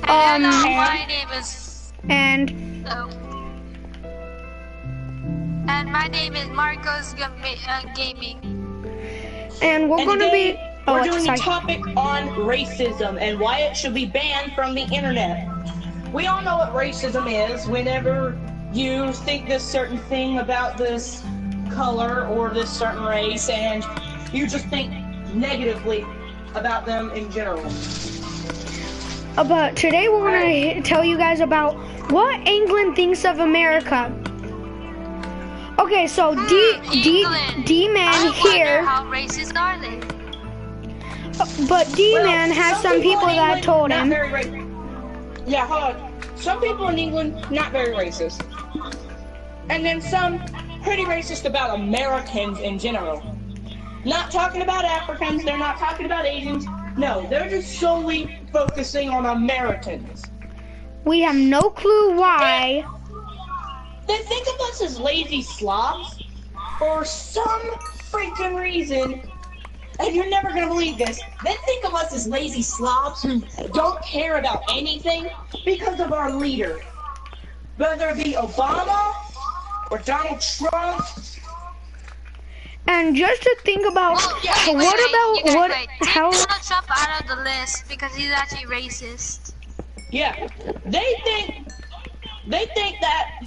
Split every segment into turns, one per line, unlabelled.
My name is...
And
my name is Marcos Gaming.
And we're going to be...
We're doing a topic on racism and why it should be banned from the internet. We all know what racism is. Whenever you think this certain thing about this color or this certain race, and you just think negatively about them in general.
But today we're going to tell you guys about what England thinks of America. Okay, so D-Man here.
How racist are they?
But D-Man has some people that told him.
Yeah, hold on. Some people in England, not very racist. And then some pretty racist about Americans in general. Not talking about Africans, they're not talking about Asians. No, they're just solely focusing on Americans.
We have no clue why.
They think of us as lazy slobs for some freaking reason. And you're never gonna believe this. They think of us as lazy slobs who don't care about anything because of our leader. Whether it be Obama or Donald Trump.
And just to think about,
Take Donald Trump out of the list because he's actually racist.
Yeah, they think that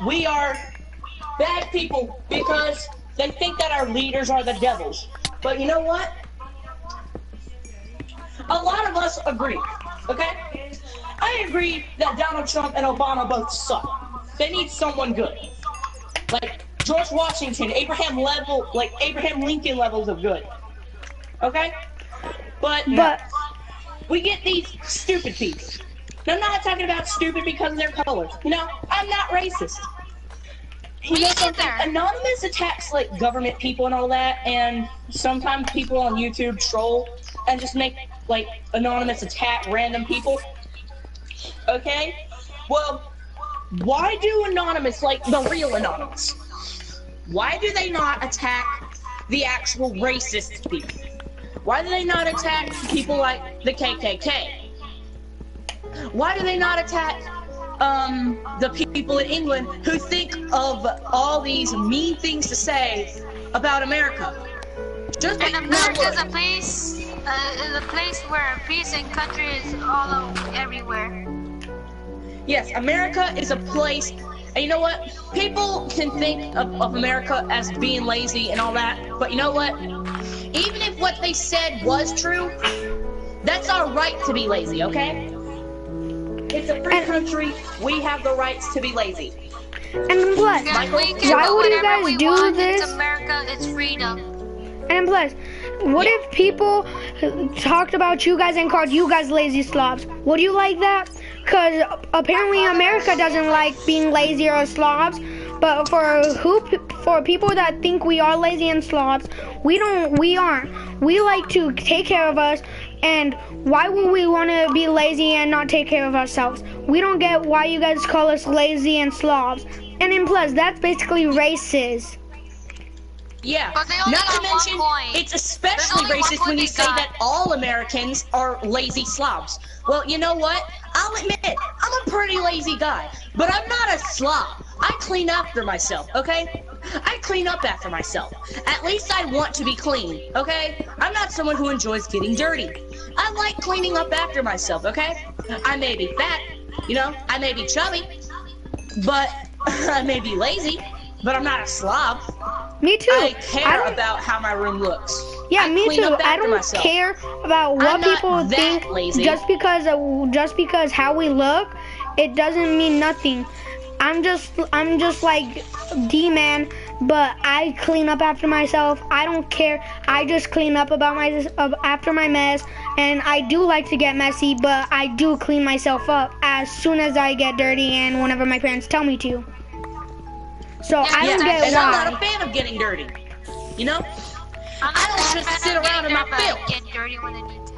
we are bad people because they think that our leaders are the devils. But you know what? A lot of us agree, okay? I agree that Donald Trump and Obama both suck. They need someone good. Like George Washington, Abraham Lincoln levels of good. Okay? But we get these stupid people. Now, I'm not talking about stupid because of their colors. You know, I'm not racist. You know something? Anonymous attacks like government people and all that, and sometimes people on YouTube troll and just make like anonymous attack random people. Okay? Well, why do anonymous, like the real anonymous, why do they not attack the actual racist people? Why do they not attack people like the KKK? Why do they not attack the people in England who think of all these mean things to say about America?
And America is a place where peace and country is all over, everywhere.
Yes, America is a place, and you know what? People can think of America as being lazy and all that, but you know what? Even if what they said was true, that's our right to be lazy, okay? It's a free country. We have the rights to be lazy.
And plus, why would you guys do this?
It's America, it's freedom.
And plus, what if people talked about you guys and called you guys lazy slobs? Would you like that? Because apparently America doesn't like being lazy or slobs. But for people that think we are lazy and slobs, we aren't. We like to take care of us. And why would we want to be lazy and not take care of ourselves? We don't get why you guys call us lazy and slobs. And then plus, that's basically racist.
Yeah, not to mention, it's especially racist when you say that all Americans are lazy slobs. Well, you know what? I'll admit, I'm a pretty lazy guy, but I'm not a slob. I clean after myself, okay? I clean up after myself. At least I want to be clean, okay? I'm not someone who enjoys getting dirty. I like cleaning up after myself, okay? I may be fat, you know, I may be chubby, but I may be lazy, but I'm not a slob.
Me too.
I care about how my room looks.
Yeah, me too. I don't care about what people think.
Lazy.
Just because how we look, it doesn't mean nothing. I'm just like D-Man, but I clean up after myself. I don't care. I just clean up after my mess, and I do like to get messy, but I do clean myself up as soon as I get dirty and whenever my parents tell me to. So I don't get why.
And I'm not a fan of getting dirty. You know? I don't just sit around in my filth.
Get dirty when I need to.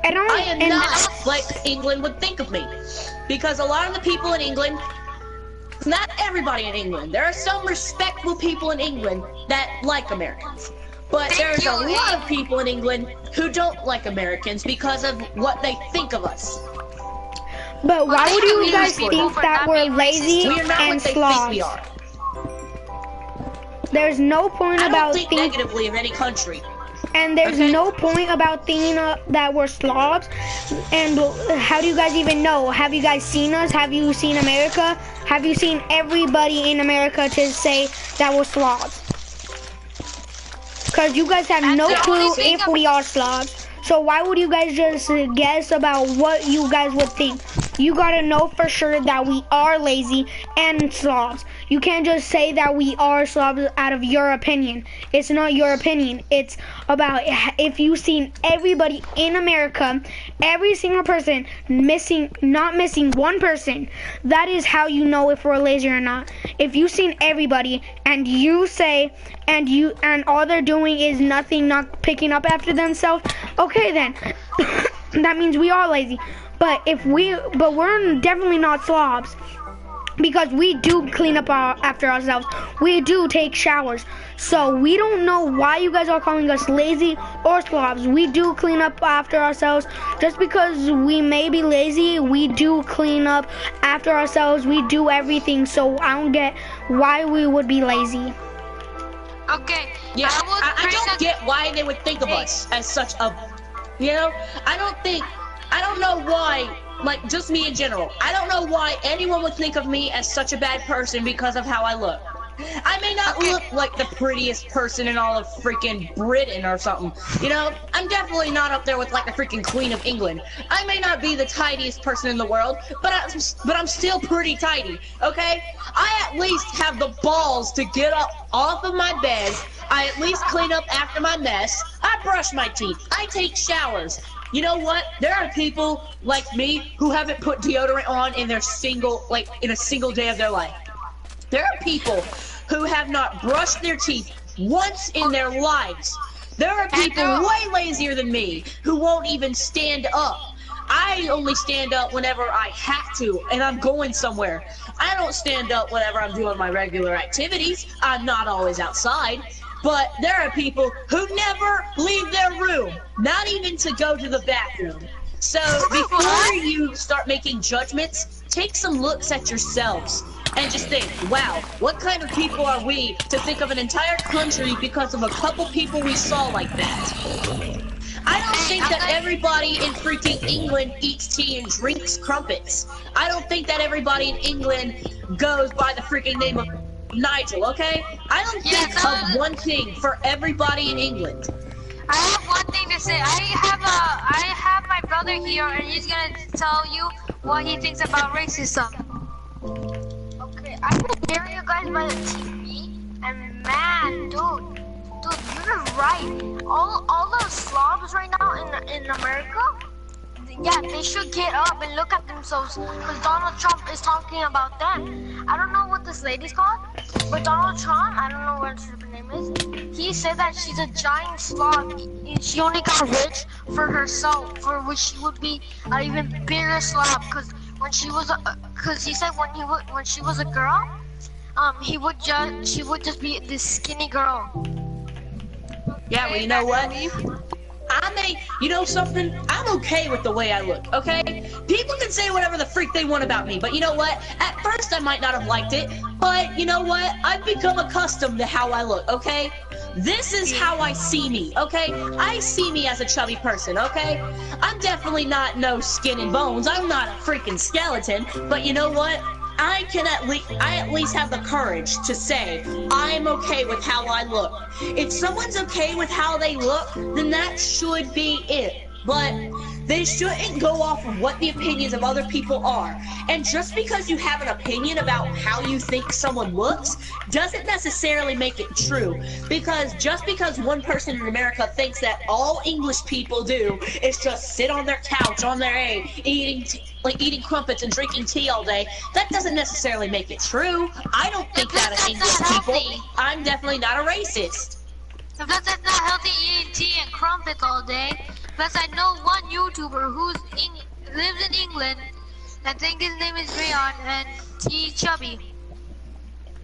I am not like England would think of me. Because a lot of the people in England, not everybody in England, there are some respectful people in England that like Americans. But there's a lot of people in England who don't like Americans because of what they think of us.
But why would you
We
guys
people
think
for
that
not
we're
being
lazy
racist.
We are not
and
what they think
slobs?
we are.
There's no point
I don't
about
think
thinking,
negatively of any country.
and there's
Okay.
no point about thinking that we're slobs. And how do you guys even know? Have you guys seen us? Have you seen America? Have you seen everybody in America to say that we're slobs? Because you guys have no
the
clue
only thing
if we are slobs. So why would you guys just guess about what you guys would think? You gotta know for sure that we are lazy and slobs. You can't just say that we are slobs out of your opinion. It's not your opinion. It's about if you've seen everybody in America, every single person not missing one person, that is how you know if we're lazy or not. If you've seen everybody and you say and all they're doing is nothing, not picking up after themselves, okay then. That means we are lazy. But we're definitely not slobs, because we do clean up after ourselves. We do take showers. So we don't know why you guys are calling us lazy or slobs. We do clean up after ourselves. Just because we may be lazy, we do clean up after ourselves. We do everything. So I don't get why we would be lazy.
Okay.
Yeah, I
bring
don't get why they would think of us as such a, I don't know why, like, just me in general. I don't know why anyone would think of me as such a bad person because of how I look. I may not look like the prettiest person in all of freaking Britain or something. I'm definitely not up there with like the freaking Queen of England. I may not be the tidiest person in the world, but I'm still pretty tidy, okay? I at least have the balls to get up off of my bed. I at least clean up after my mess. I brush my teeth. I take showers. You know what? There are people like me who haven't put deodorant on in a single day of their life. There are people who have not brushed their teeth once in their lives. There are people way lazier than me who won't even stand up. I only stand up whenever I have to and I'm going somewhere. I don't stand up whenever I'm doing my regular activities. I'm not always outside. But there are people who never leave their room, not even to go to the bathroom. So before you start making judgments, take some looks at yourselves and just think, wow, what kind of people are we to think of an entire country because of a couple people we saw like that? I don't think that everybody in freaking England eats tea and drinks crumpets. I don't think that everybody in England goes by the freaking name of Nigel, okay? I don't think of one thing for everybody in England.
I have one thing to say. I have my brother here, and he's gonna tell you what he thinks about racism. Okay, I can hear you guys by the TV, and man, dude, you're right. All those slobs right now in America, yeah, they should get up and look at themselves, because Donald Trump is talking about them. I don't know what this lady's called, but Donald Trump, I don't know what her name is, he said that she's a giant slob. She only got rich for herself, for which she would be an even bigger slob, because he said when she was a girl, she would just be this skinny girl.
Yeah, well, you know what? You know something? I'm okay with the way I look, okay? People can say whatever the freak they want about me, but you know what? At first I might not have liked it, but you know what? I've become accustomed to how I look, okay? This is how I see me, okay? I see me as a chubby person, okay? I'm definitely not no skin and bones. I'm not a freaking skeleton, but you know what? I at least have the courage to say I'm okay with how I look. If someone's okay with how they look, then that should be it. But they shouldn't go off of what the opinions of other people are. And just because you have an opinion about how you think someone looks doesn't necessarily make it true. Because just because one person in America thinks that all English people do is just sit on their couch on their A, eating crumpets and drinking tea all day, that doesn't necessarily make it true. I don't think that of English people. I'm definitely not a racist.
Plus, it's not healthy eating tea and crumpets all day. Plus, I know one YouTuber who lives in England. I think his name is Rayon, and he's chubby.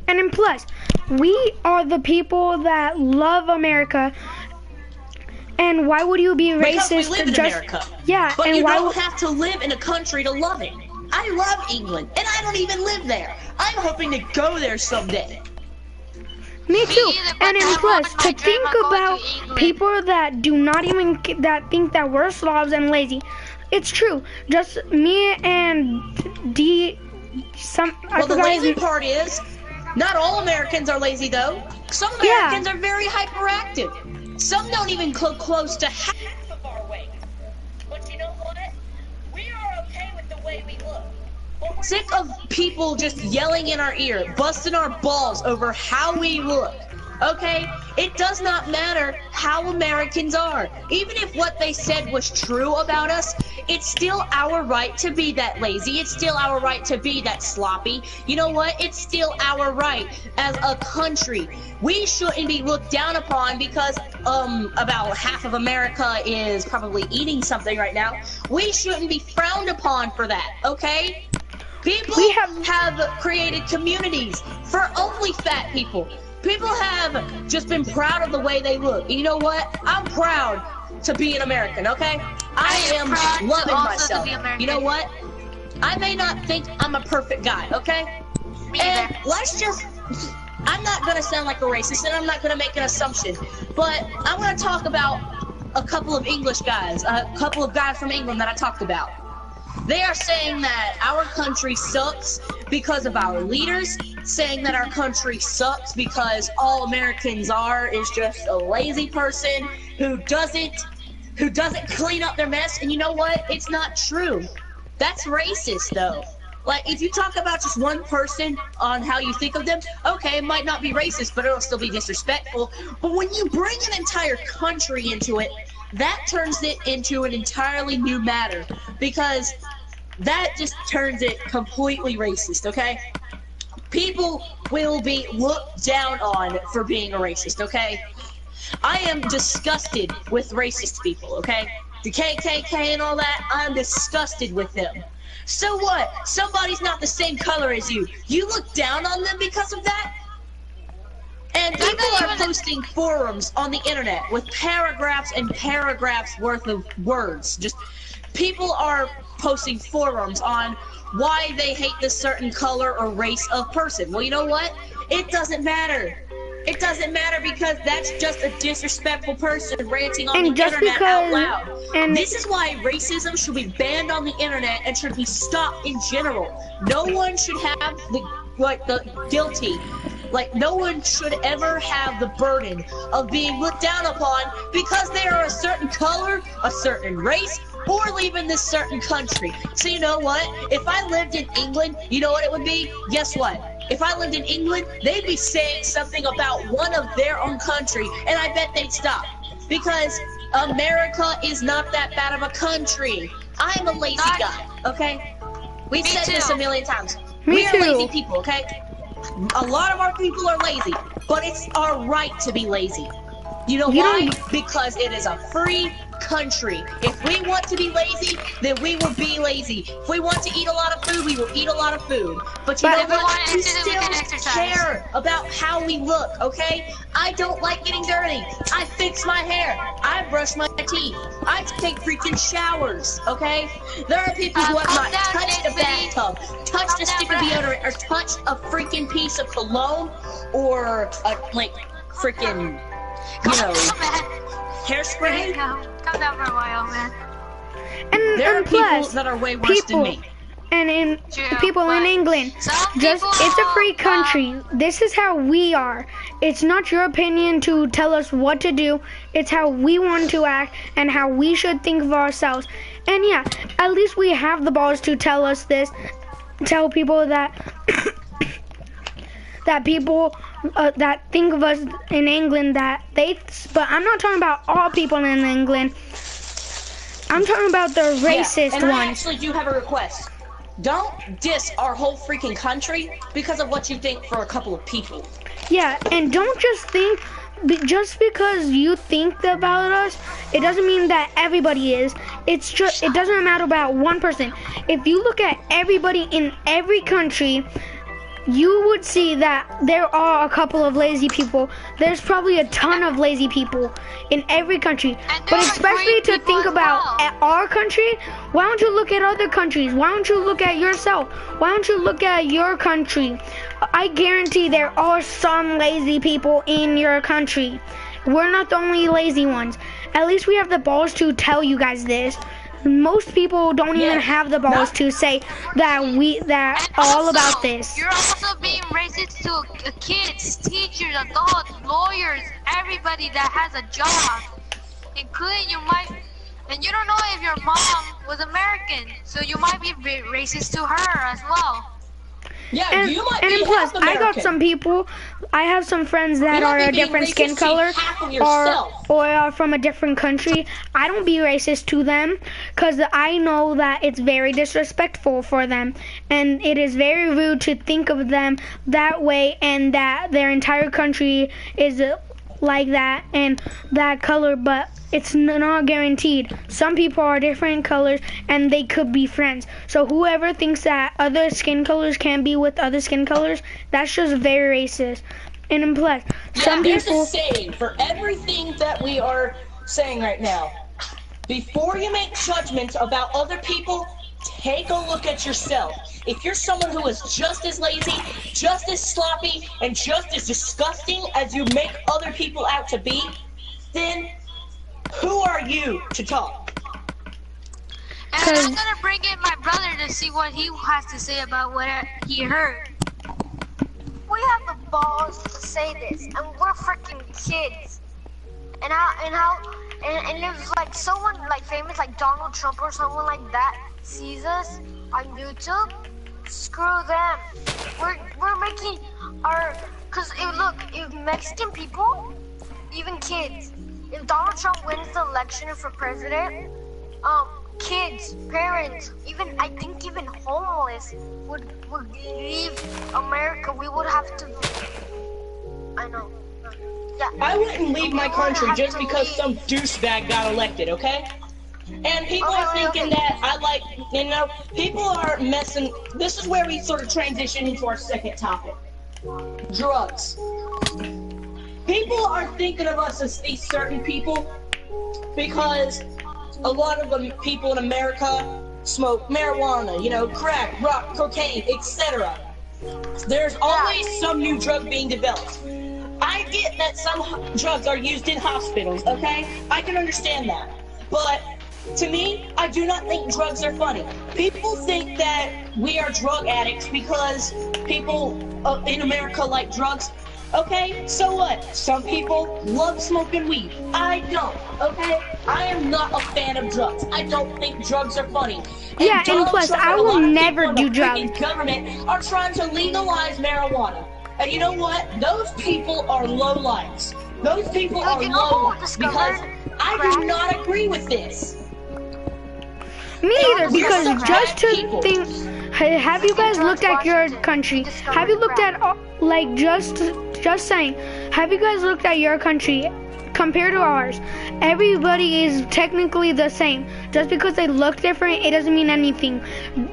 And then plus, we are the people that love America. And why would you be racist?
Because we live in America.
Yeah,
but
and
you
why
don't have to live in a country to love it. I love England, and I don't even live there. I'm hoping to go there someday.
Me too.
either, but
And in
I
plus,
want my
to
dream
think
of going
about
to England.
people that do not even that think that we're Slavs and lazy. It's true. Just me and I
Well, the
forgot
lazy
his-
part is, not all Americans are lazy, though. Some Americans are very hyperactive. Some don't even go close to half of our weight. But you know what? We are okay with the way we look. Sick of people just yelling in our ear, busting our balls over how we look. Okay? It does not matter how Americans are. Even if what they said was true about us, it's still our right to be that lazy. It's still our right to be that sloppy. You know what? It's still our right as a country. We shouldn't be looked down upon because about half of America is probably eating something right now. We shouldn't be frowned upon for that, okay? People have created communities for only fat people. People have just been proud of the way they look. And you know what? I'm proud to be an American, okay? I am
proud to
loving
also
myself.
to be American.
You know what? I may not think I'm a perfect guy, okay?
Me
And
either.
let's just, I'm not gonna sound like a racist and I'm not gonna make an assumption, but I'm gonna talk about a couple of English guys, a couple of guys from England that I talked about. They are saying that our country sucks because of our leaders, saying that our country sucks because all Americans are is just a lazy person who doesn't clean up their mess. And you know what? It's not true. That's racist, though. Like, if you talk about just one person on how you think of them, okay, it might not be racist, but it'll still be disrespectful. But when you bring an entire country into it, that turns it into an entirely new matter, because that just turns it completely racist, okay? People will be looked down on for being a racist, okay? I am disgusted with racist people, okay? The KKK and all that, I'm disgusted with them. So what? Somebody's not the same color as you. You look down on them because of that? And people are posting forums on the internet with paragraphs and paragraphs worth of words. Just people are posting forums on why they hate this certain color or race of person. Well, you know what? It doesn't matter. It doesn't matter because that's just a disrespectful person ranting on
And
the
just
internet out
because-
loud.
and-
This is why racism should be banned on the internet and should be stopped in general. No one should have the guilty. Like, no one should ever have the burden of being looked down upon because they are a certain color, a certain race, or live in this certain country. So you know what? If I lived in England, you know what it would be? Guess what? If I lived in England, they'd be saying something about one of their own country, and I bet they'd stop. Because America is not that bad of a country. I'm a lazy guy, okay? We've
Me
said this
too.
a million times.
Me
We are
too.
lazy people, okay? A lot of our people are lazy, but it's our right to be lazy. You know
You
why?
don't-
Because it is a free country. If we want to be lazy, then we will be lazy. If we want to eat a lot of food, we will eat a lot of food. But you
But
know
everyone
what? We
has to do
still
with exercise.
care about how we look, okay? I don't like getting dirty. I fix my hair. I brush my teeth. I take freaking showers, okay? There are people who have
calm
not
down,
touched a
Nick,
bathtub, touched a stick of deodorant, or touched a freaking piece of cologne, or a, like, freaking, you know, hairspray.
Calm down for a while, man.
There are
And
people
plus,
that are way worse
people,
than me.
and in
True,
people in
but
England,
some
just
people,
it's a free country. This is how we are. It's not your opinion to tell us what to do. It's how we want to act and how we should think of ourselves. And yeah, at least we have the balls to tell us this. Tell people that that people that think of us in England that they. But I'm not talking about all people in England. I'm talking about the racist
and I
ones.
actually do have a request. Don't diss our whole freaking country because of what you think for a couple of people.
Yeah, and don't just think, just because you think about us, it doesn't mean that everybody is. It's just, it doesn't matter about one person. If you look at everybody in every country, you would see that there are a couple of lazy people. There's probably a ton of lazy people in every country. But especially to think about at our country, why don't you look at other countries? Why don't you look at yourself? Why don't you look at your country? I guarantee there are some lazy people in your country. We're not the only lazy ones. At least we have the balls to tell you guys this. Most people don't even have the balls to say that all about this.
You're also being racist to kids, teachers, adults, lawyers, everybody that has a job, including and you don't know if your mom was American, so you might be racist to her as well.
Yeah,
and,
you might
and
be
plus,
half American.
I got some people. I have some friends that are a different skin color or are from a different country. I don't be racist to them because I know that it's very disrespectful for them, and it is very rude to think of them that way, and that their entire country is like that and that color, but it's not guaranteed. Some people are different colors and they could be friends. So whoever thinks that other skin colors can be with other skin colors, that's just very racist. And in plus, some people...
There's a saying for everything that we are saying right now. Before you make judgments about other people, take a look at yourself. If you're someone who is just as lazy, just as sloppy, and just as disgusting as you make other people out to be, then who are you to talk?
And I'm gonna bring in my brother to see what he has to say about what he heard.
We have the balls to say this, and we're freaking kids. And if like someone like famous like Donald Trump or someone like that sees us on YouTube, screw them. We're making cause if Mexican people, even kids, if Donald Trump wins the election for president, kids, parents, I think even homeless would leave America. We would have to. I know. Yeah.
I wouldn't leave my country just because some douchebag got elected, okay? And people are thinking that people are messing. This is where we sort of transition into our second topic. Drugs. People are thinking of us as these certain people because a lot of the people in America smoke marijuana, crack, rock, cocaine, etc. There's always some new drug being developed. I get that some drugs are used in hospitals, okay? I can understand that. But to me, I do not think drugs are funny. People think that we are drug addicts because people in America like drugs. Okay, so what? Some people love smoking weed. I don't, okay? I am not a fan of drugs. I don't think drugs are funny.
And plus, I will never do drugs.
The government are trying to legalize marijuana. And you know what? Those people are lowlifes. Those people are lowlifes because I do not agree with this.
Me either, because just to think, have you guys looked at your country? Have you looked at, just saying, have you guys looked at your country compared to ours? Everybody is technically the same. Just because they look different, it doesn't mean anything.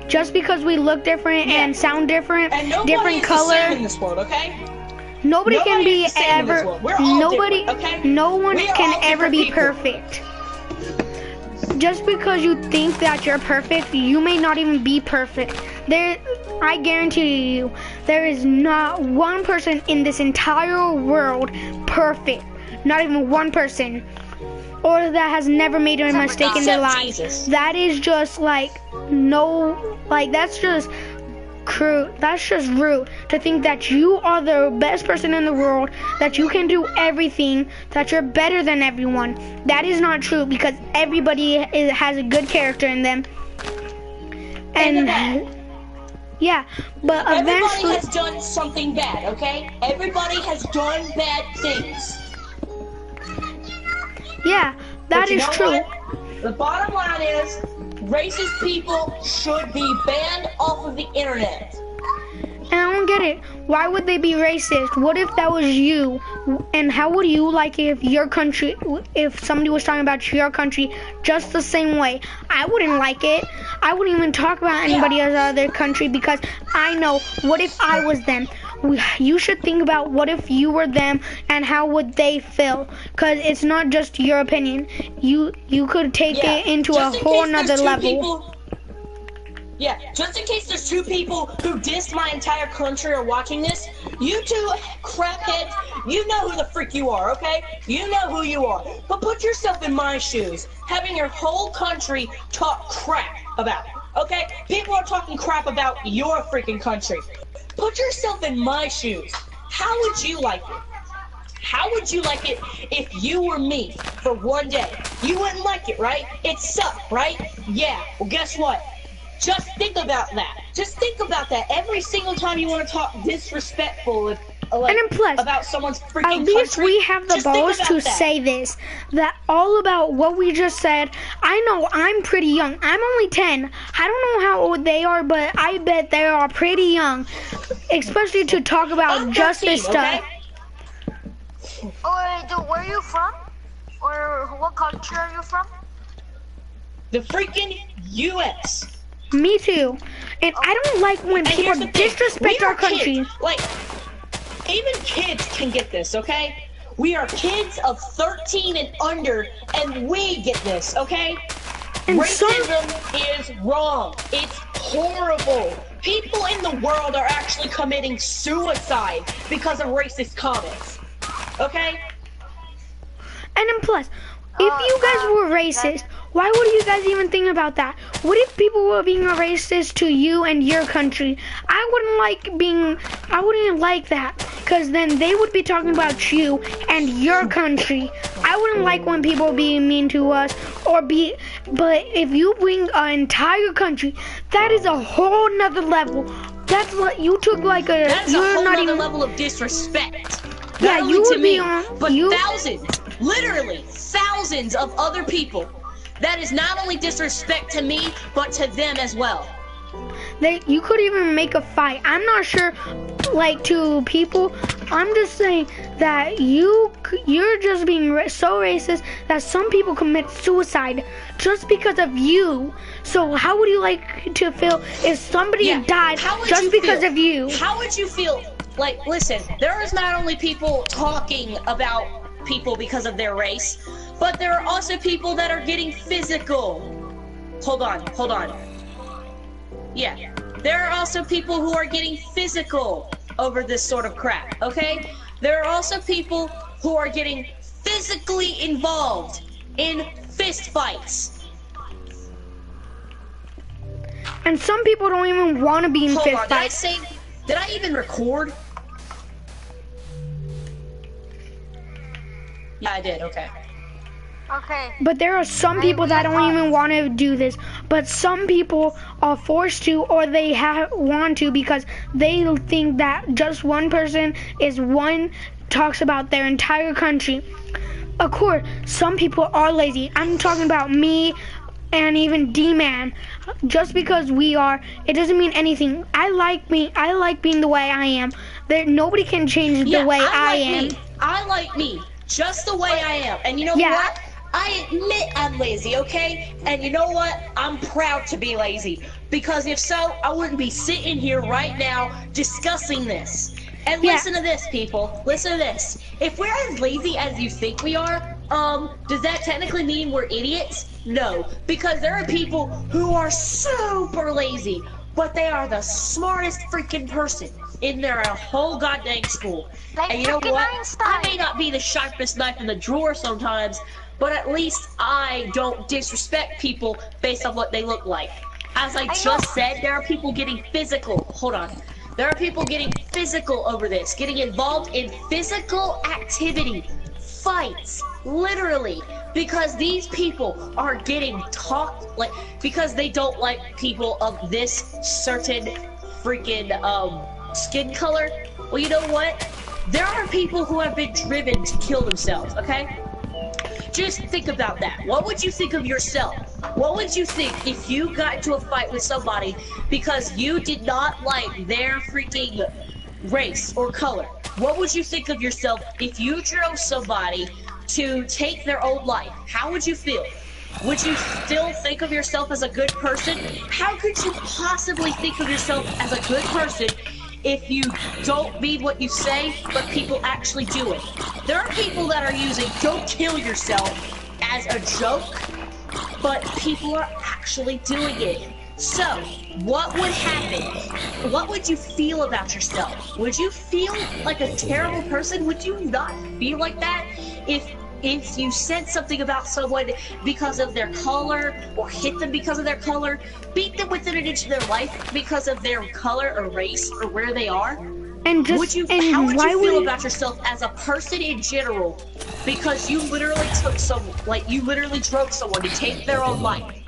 Just because we look different and sound different, and different color.
The same in this world, okay?
Nobody can be ever.
Nobody. Okay?
No one can ever be perfect. Just because you think that you're perfect, you may not even be perfect. I guarantee you, there is not one person in this entire world perfect. Not even one person. Or that has never made a mistake in their lives.
Jesus.
That is just that's just crude. That's just rude to think that you are the best person in the world, that you can do everything, that you're better than everyone. That is not true because everybody has a good character in them. And yeah, but eventually
everybody has done something bad, okay? Everybody has done bad things.
Yeah, that is true.
What? The bottom line is, racist people should be banned off of the internet.
And I don't get it. Why would they be racist? What if that was you? And how would you like it if your country, if somebody was talking about your country just the same way? I wouldn't like it. I wouldn't even talk about anybody else's other country because I know what if I was them. You should think about what if you were them and how would they feel, because it's not just your opinion. You could take it into a whole nother level.
Just in case there's 2 people who dissed my entire country are watching this, you 2 crapheads, you know who the freak you are, okay? You know who you are. But put yourself in my shoes, having your whole country talk crap about, okay? People are talking crap about your freaking country. Put yourself in my shoes. How would you like it? How would you like it if you were me for one day? You wouldn't like it, right? It sucked, right? Yeah, well guess what? Just think about that. Just think about that every single time you want to talk disrespectful
and then plus,
about someone's freaking country.
At least we have the balls to say this. That all about what we just said. I know I'm pretty young. I'm only 10. I don't know how old they are, but I bet they are pretty young. Especially to talk about just this stuff.
Where are you from? Or what country are you from?
The freaking U.S.
Me too. And I don't like when people disrespect our country.
Kids. Like, even kids can get this, okay? We are kids of 13 and under, and we get this, okay? And racism is wrong. It's horrible. People in the world are actually committing suicide because of racist comments, okay?
And then plus, if you guys were racist, why would you guys even think about that? What if people were being racist to you and your country? I wouldn't like that, because then they would be talking about you and your country. I wouldn't like when people being mean to us but if you bring an entire country, that is a whole nother level. That's what you took like a.
That's a whole nother level of disrespect.
Yeah,
not
you
only
would
to
be
me,
on.
but thousands, literally thousands of other people. That is not only disrespect to me, but to them as well.
You could even make a fight. I'm not sure, like, to people. I'm just saying that you're just being so racist that some people commit suicide just because of you. So how would you like to feel if somebody died just because of you?
How would you feel? Like, listen, there is not only people talking about people because of their race, but there are also people that are getting physical. Hold on. Yeah, there are also people who are getting physical over this sort of crap, okay? There are also people who are getting physically involved in fist fights.
And some people don't even want to be in fist fights.
Did I even record? Yeah, I did, okay.
Okay.
But there are some people that don't even want to do this. But some people are forced to, or they want to, because they think that just one person talks about their entire country. Of course, some people are lazy. I'm talking about me and even D-Man. Just because we are, it doesn't mean anything. I like being the way I am. Nobody can change the way I am.
I like me. Just the way I am. And you know what? I admit I'm lazy, okay? And you know what? I'm proud to be lazy. Because if so, I wouldn't be sitting here right now discussing this. And listen to this, people. Listen to this. If we're as lazy as you think we are, does that technically mean we're idiots? No. Because there are people who are super lazy, but they are the smartest freaking person in their whole goddamn school. And you know what? I may not be the sharpest knife in the drawer sometimes, but at least I don't disrespect people based on what they look like. As I just said, there are people getting physical. Hold on. There are people getting physical over this, getting involved in physical activity, fights, literally, because these people are getting because they don't like people of this certain freaking skin color. Well, you know what? There are people who have been driven to kill themselves, okay? Just think about that. What would you think of yourself? What would you think if you got into a fight with somebody because you did not like their freaking race or color? What would you think of yourself if you drove somebody to take their own life? How would you feel? would you still think of yourself as a good person? How could you possibly think of yourself as a good person if you don't mean what you say, but people actually do it? There are people that are using "don't kill yourself" as a joke, but people are actually doing it. So, what would happen? What would you feel about yourself? Would you feel like a terrible person? Would you not feel like that if you said something about someone because of their color, or hit them because of their color, beat them within an inch of their life because of their color or race or where they are?
And just,
How would you feel
would
about yourself as a person in general because you literally drove someone to take their own life?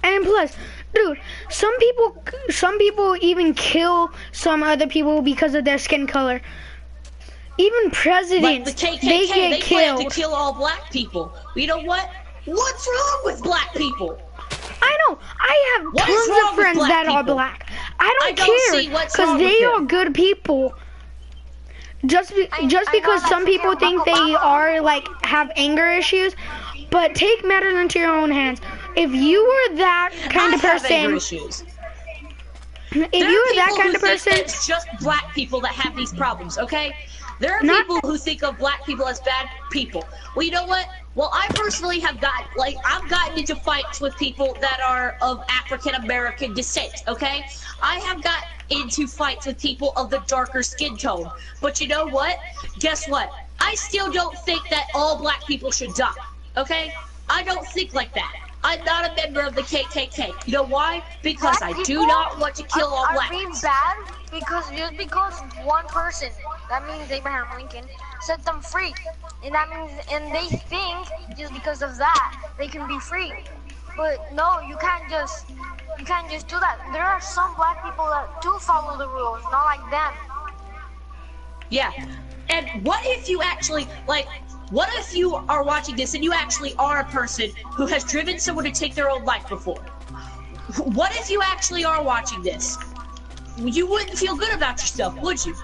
And plus, dude, some people even kill some other people because of their skin color. Even presidents,
like the KKK,
they get
they
killed.
plan to kill all black people. You know what? What's wrong with black people?
I know. I have
What is
tons
wrong
of
with
friends
black
that are
people?
black. I
I
don't
don't see
care
what's
because
wrong
they
with
are
them.
good people. Just
I
because
know
some
that
people
Barack
think they
Obama-
are like have anger issues, but take matters into your own hands. If you were that kind
I
of
have anger
person,
issues.
if
There
you
are
were that
people
kind
who
of
think
person,
that it's just black people that have these problems, okay? There are
Not-
people who think of black people as bad people. Well, you know what? Well, I personally have I've gotten into fights with people that are of African American descent, okay? I have got into fights with people of the darker skin tone. But you know what? Guess what? I still don't think that all black people should die, okay? I don't think like that. I'm not a member of the KKK. You know why? Because
Black
I do
people
not want to kill all
are
black
being
people.
bad just because one person, that means Abraham Lincoln, set them free, and that means, and they think just because of that they can be free. But no, you can't just do that. There are some black people that do follow the rules, not like them.
Yeah. And what if you actually, what if you are watching this and you actually are a person who has driven someone to take their own life before? What if you actually are watching this? You wouldn't feel good about yourself, would you?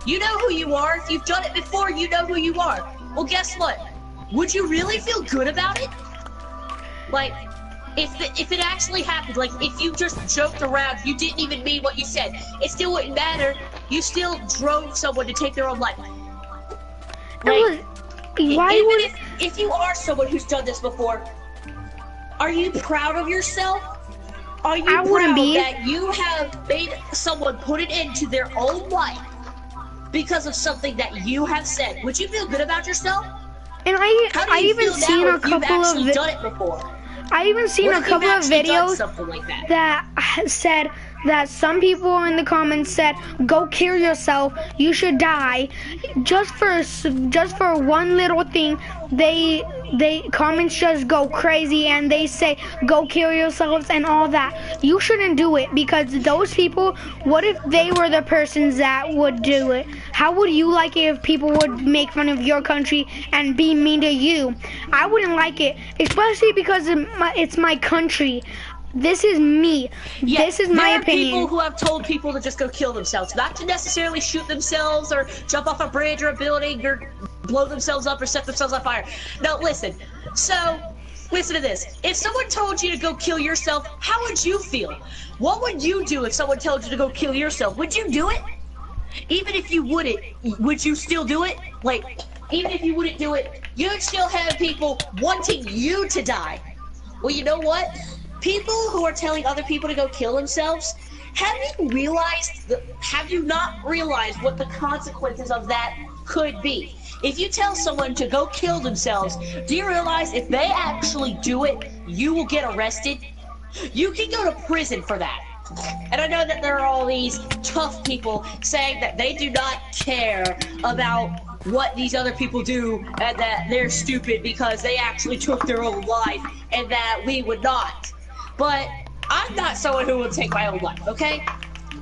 You know who you are. If you've done it before, you know who you are. Well, guess what? Would you really feel good about it? Like, if it actually happened, like if you just joked around, you didn't even mean what you said, it still wouldn't matter. You still drove someone to take their own life. Like, if you are someone who's done this before, are you proud of yourself? Are you proud that you have made someone put an end to their own life because of something that you have said? Would you feel good about yourself?
And I even seen a couple of
done it before.
I even seen a couple of videos
like
that said that some people in the comments said, "Go kill yourself. You should die." Just for one little thing, they comments just go crazy and they say, "Go kill yourselves" and all that. You shouldn't do it because those people. What if they were the persons that would do it? How would you like it if people would make fun of your country and be mean to you? I wouldn't like it, especially because it's my country. This is me.
Yeah,
this is my opinion.
There are people who have told people to just go kill themselves, not to necessarily shoot themselves or jump off a bridge or a building or blow themselves up or set themselves on fire. No, listen. So, listen to this. If someone told you to go kill yourself, how would you feel? What would you do if someone told you to go kill yourself? Would you do it? Even if you wouldn't, would you still do it? Like, even if you wouldn't do it, you'd still have people wanting you to die. Well, you know what? People who are telling other people to go kill themselves, have you not realized what the consequences of that could be? If you tell someone to go kill themselves, do you realize if they actually do it, you will get arrested? You can go to prison for that. And I know that there are all these tough people saying that they do not care about what these other people do and that they're stupid because they actually took their own life and that we would not. But I'm not someone who would take my own life, okay?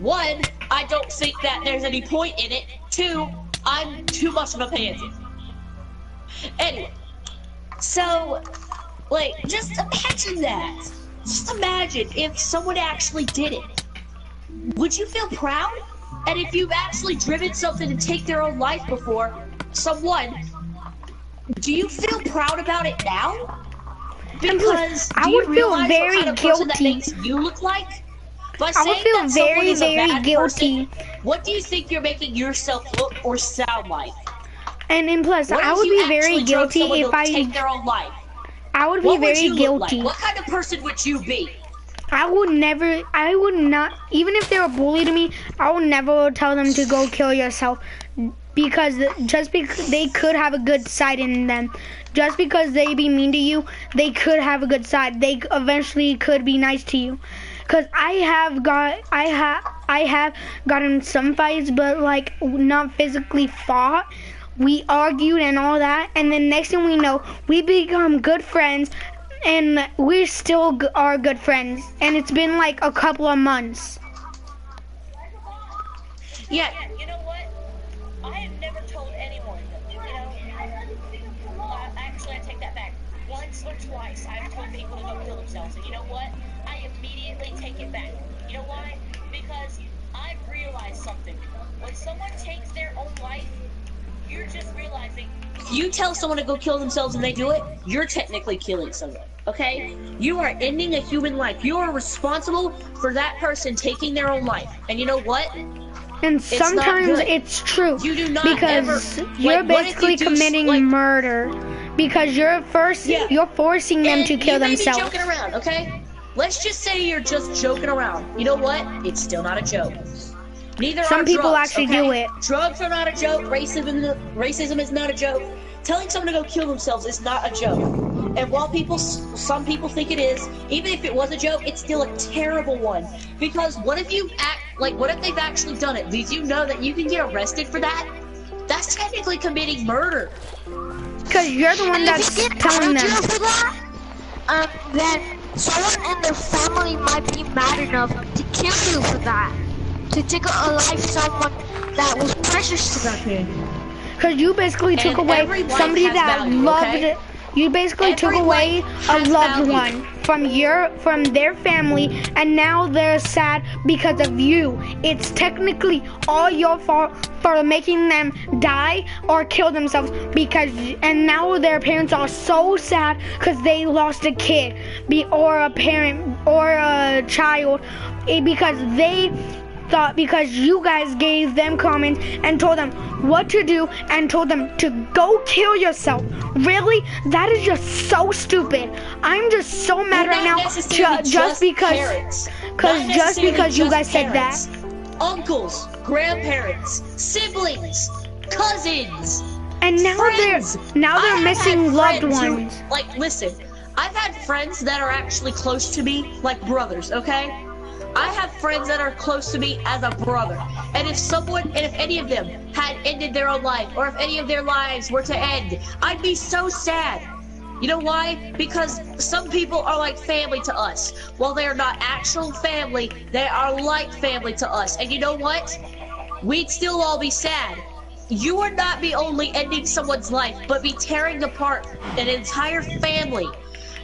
One, I don't think that there's any point in it. Two, I'm too much of a pansy. Anyway, so, just imagine that. Just imagine if someone actually did it. Would you feel proud? And if you've actually driven something to take their own life before, someone, do you feel proud about it now? Because
I
do you
would feel
realize
very
what kind of person that
guilty.
makes you look like? By
I would
saying
feel
that someone
very,
is a
very
bad
guilty.
person, what do you think you're making yourself look or sound like?
And then plus,
What
I
if
would
you
be very
actually drove
guilty
someone
if
to take their own life?
I would be
What would
very
you look
guilty.
like? What kind of person would you be?
I would not, even if they were bullying me, I would never tell them to go kill yourself. Because just because they could have a good side in them. Just because they be mean to you, they could have a good side. They eventually could be nice to you. Cause I have gotten some fights, but like not physically fought. We argued and all that, and then next thing we know, we become good friends, and we still are good friends. And it's been like a couple of months.
Yeah.
You know what? I have never told anyone, actually I take that back. Once or twice I've told people to go kill themselves, and you know what? I immediately take it back. You know why? Because I've realized something. When someone takes their own life, you're just realizing.
If you tell someone to go kill themselves and they do it, you're technically killing someone, okay? You are ending a human life. You are responsible for that person taking their own life. And you know what?
And sometimes
good.
it's true.
You do not
because
ever,
you're
like, what if
basically
you do,
committing
like,
murder. Because you're forcing them
and
to kill
you may
themselves.
be joking around, okay? Let's just say you're just joking around. You know what? It's still not a joke. Neither
Some
are
people
drugs,
actually
okay?
do it.
Drugs are not a joke. Racism is not a joke. Telling someone to go kill themselves is not a joke. And while some people think it is, even if it was a joke, it's still a terrible one. Because what if they've actually done it? Did you know that you can get arrested for that? That's technically committing murder.
Because you're the one that's telling them.
For that, then someone in their family might be mad enough to kill you for that. To take a life someone that was precious to them.
Because you basically took
And
away
every life
somebody
has
that
value,
loved
okay?
it. You basically took
Every
away
life
a
has
loved
value.
one from their family, and now they're sad because of you. It's technically all your fault for making them die or kill themselves and now their parents are so sad because they lost a kid or a parent or a child because they thought because you guys gave them comments and told them what to do and told them to go kill yourself. Really? That is just so stupid. I'm just so mad right now just because you guys said that.
Uncles, grandparents, siblings, cousins,
And now
friends.
they're missing loved ones.
Like, listen, I've had friends that are actually close to me, like brothers, okay? I have friends that are close to me as a brother. And if any of them had ended their own life, or if any of their lives were to end, I'd be so sad. You know why? Because some people are like family to us. While they are not actual family, they are like family to us. And you know what? We'd still all be sad. You would not be only ending someone's life, but be tearing apart an entire family.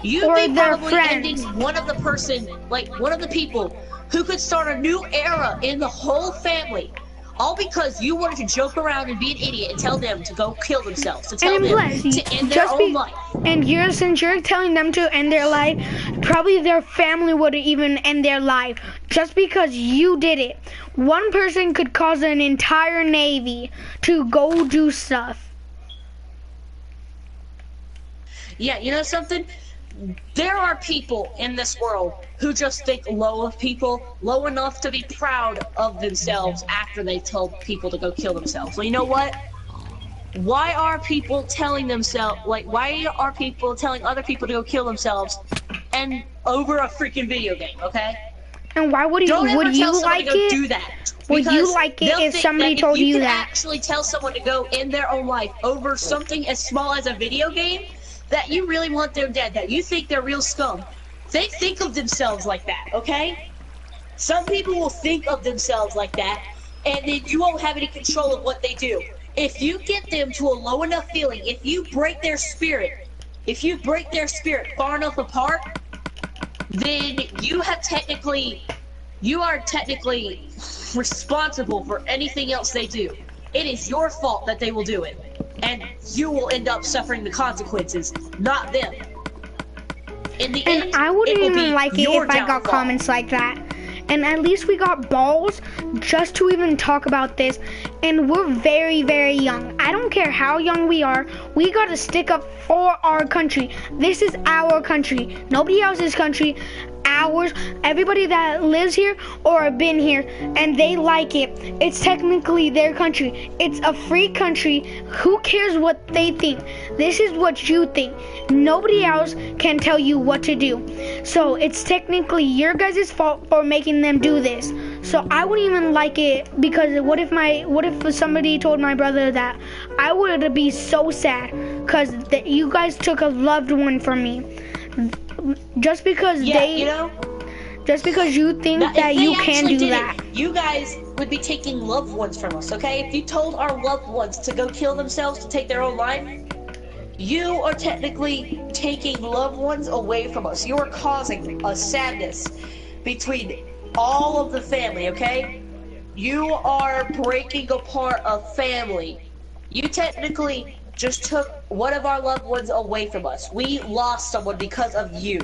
You'd
Or
be
their
probably
friends.
ending one of the people who could start a new era in the whole family. All because you wanted to joke around and be an idiot and tell them to go kill themselves. To tell
And
them
plus,
to end their own life.
And since you're telling them to end their life, probably their family would even end their life just because you did it. One person could cause an entire navy to go do stuff.
Yeah, you know something? There are people in this world who just think low of people, low enough to be proud of themselves after they told people to go kill themselves. Well, you know what? Why are people telling other people to go kill themselves and over a freaking video game, okay?
And why would you
Don't ever tell someone
like
to go
it?
do that.
Would you
Because
like it
they'll
if
think
somebody
that
told
if
you
can
that?
actually tell someone to go end their own life over something as small as a video game, that you really want them dead, that you think they're real scum. They think of themselves like that, okay? Some people will think of themselves like that, and then you won't have any control of what they do. If you get them to a low enough feeling, if you break their spirit far enough apart, then you are technically responsible for anything else they do. It is your fault that they will do it. And you will end up suffering the consequences, not them. In the
And
end,
I wouldn't
it will
even
be
like it
your
if I got
downfall.
comments like that. And at least we got balls just to even talk about this. And we're very, very young. I don't care how young we are. We gotta stick up for our country. This is our country. Nobody else's country. Ours. Everybody that lives here or been here and they like it, it's technically their country. It's a free country. Who cares what they think? This is what you think. Nobody else can tell you what to do. So it's technically your guys' fault for making them do this. So I wouldn't even like it, because what if somebody told my brother that? I would be so sad, because you guys took a loved one from me. Just because just because you think that you can do that.
You guys would be taking loved ones from us, okay? If you told our loved ones to go kill themselves, to take their own life, you are technically taking loved ones away from us. You are causing a sadness between all of the family, okay? You are breaking apart a family. You technically just took one of our loved ones away from us. We lost someone because of you.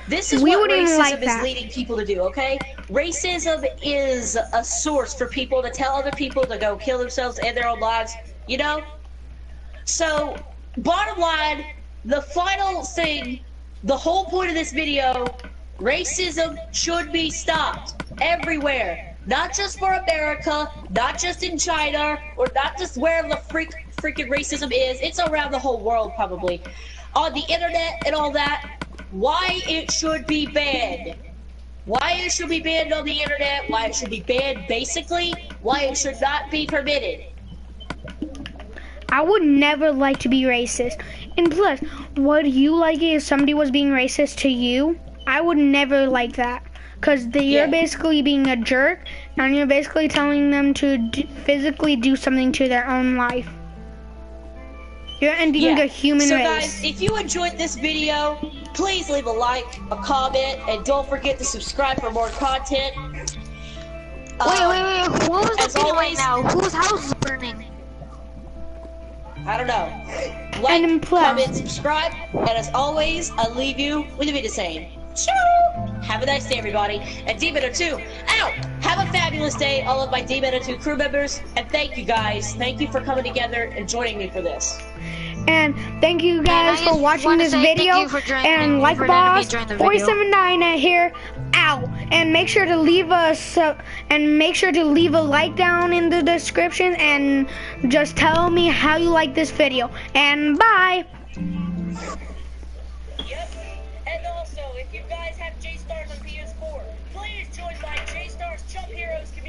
This is what racism is leading people to do, okay? Racism is a source for people to tell other people to go kill themselves and their own lives, you know? So, bottom line, the final thing, the whole point of this video, racism should be stopped everywhere. Not just for America, not just in China, or not just wherever the freaking racism is. It's around the whole world, probably. On the internet and all that. Why it should be banned. Why it should be banned on the internet. Why it should be banned, basically. Why it should not be permitted.
I would never like to be racist. And plus, would you like it if somebody was being racist to you? I would never like that. Because you're basically being a jerk, and you're basically telling them to physically do something to their own life. You're ending a human race.
So guys, if you enjoyed this video, please leave a like, a comment, and don't forget to subscribe for more content.
Wait. What was the video
always,
right now? Whose house is burning?
I don't know. Like, comment, subscribe, and as always, I'll leave you with a video saying, choo! Have a nice day, everybody. And D-Meadow2, out! Have a fabulous day, all of my D-Meadow2 crew members, and thank you guys. Thank you for coming together and joining me for this.
And thank you guys for watching this video. And like Boss 479 here, out. And make sure to leave us a like down in the description, and just tell me how you like this video. And bye.